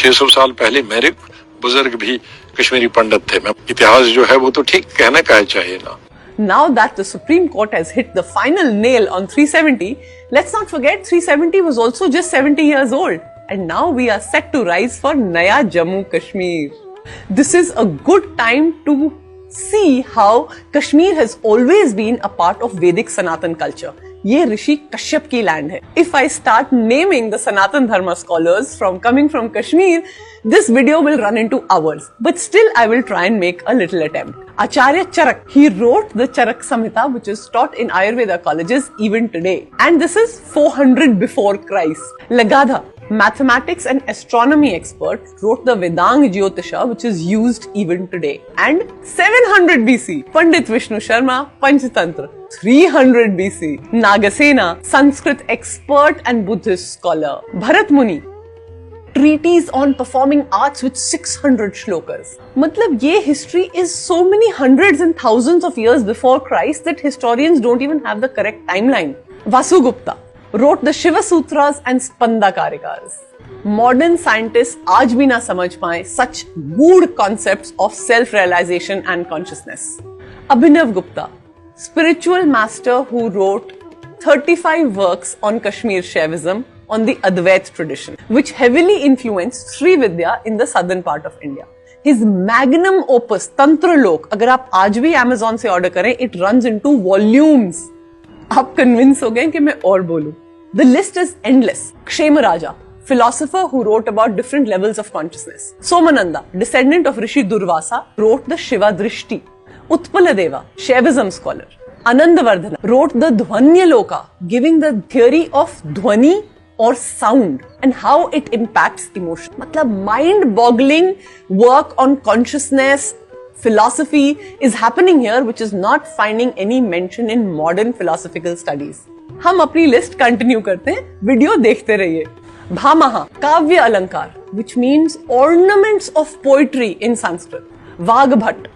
600 साल पहले मेरे बुजुर्ग भी कश्मीरी पंडित थे। मैं इतिहास जो है वो तो ठीक कहना का चाहिए ना। Now that the Supreme Court has hit the final nail on 370, let's not forget 370 was also just 70 years old. And now we are set to rise for Naya Jammu Kashmir. This is a good time to see how Kashmir has always been a part of Vedic Sanatan culture. ये ऋषि कश्यप की land है. If I start naming the Sanatan Dharma scholars coming from Kashmir, this video will run into hours. But still, I will try and make a little attempt. Acharya Charak, he wrote the Charak Samhita, which is taught in Ayurveda colleges even today. And this is 400 before Christ. Lagadha, mathematics and astronomy expert, wrote the Vedang Jyotisha, which is used even today. And 700 BC, Pandit Vishnu Sharma, Panchatantra. 300 BC, Nagasena, Sanskrit expert and Buddhist scholar. Bharat Muni, treatise on performing arts with 600 shlokas. मतलब ये history is so many hundreds and thousands of years before Christ that historians don't even have the correct timeline. Vasugupta wrote the Shiva Sutras and Spanda Karikas. Modern scientists आज भी ना समझ पाए such good concepts of self-realization and consciousness. Abhinav Gupta, spiritual master who wrote 35 works on Kashmir Shaivism on the Advait tradition, which heavily influenced Sri Vidya in the southern part of India. His magnum opus, Tantra Lok, अगर आप आज भी Amazon से order करें, it runs into volumes. आप convince हो गए कि मैं और बोलूं. The list is endless. Kshemaraja, philosopher who wrote about different levels of consciousness. Somananda, descendant of Rishi Durvasa, wrote the Shiva Drishti. Utpaladeva, Shaivism scholar. Anandavardhana wrote the Dhvanyaloka, giving the theory of dhvani or sound and how it impacts emotion. मतलब mind-boggling work on consciousness, philosophy is happening here, which is not finding any mention in modern philosophical studies. हम अपनी list continue करते हैं, video देखते रहिए. भामहा, काव्य अलंकार, which means ornaments of poetry in Sanskrit. Vagbhat,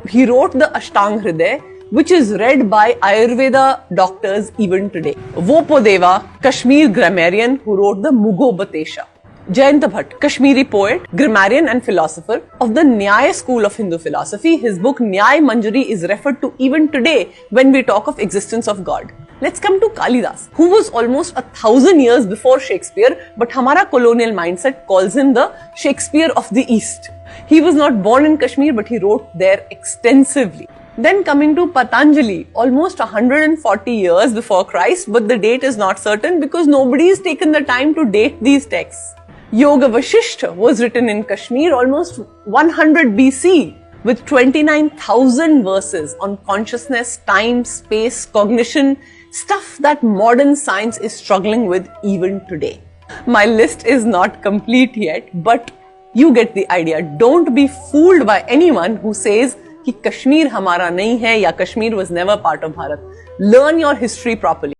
he wrote the Ashtang Hriday, which is read by Ayurveda doctors even today. Vopodeva, Kashmir grammarian who wrote the Mugobatesha. Jayanta Bhatt, Kashmiri poet, grammarian and philosopher of the Nyaya school of Hindu philosophy. His book Nyay Manjari is referred to even today when we talk of existence of God. Let's come to Kalidas, who was almost 1,000 years before Shakespeare, but हमारा colonial mindset calls him the Shakespeare of the East. He was not born in Kashmir, but he wrote there extensively. Then coming to Patanjali, almost 140 years before Christ, but the date is not certain because nobody has taken the time to date these texts. Yoga Vasishtha was written in Kashmir almost 100 BC with 29,000 verses on consciousness, time, space, cognition, stuff that modern science is struggling with even today. My list is not complete yet, but you get the idea. Don't be fooled by anyone who says कि कश्मीर हमारा नहीं है या Kashmir was never part of Bharat. Learn your history properly.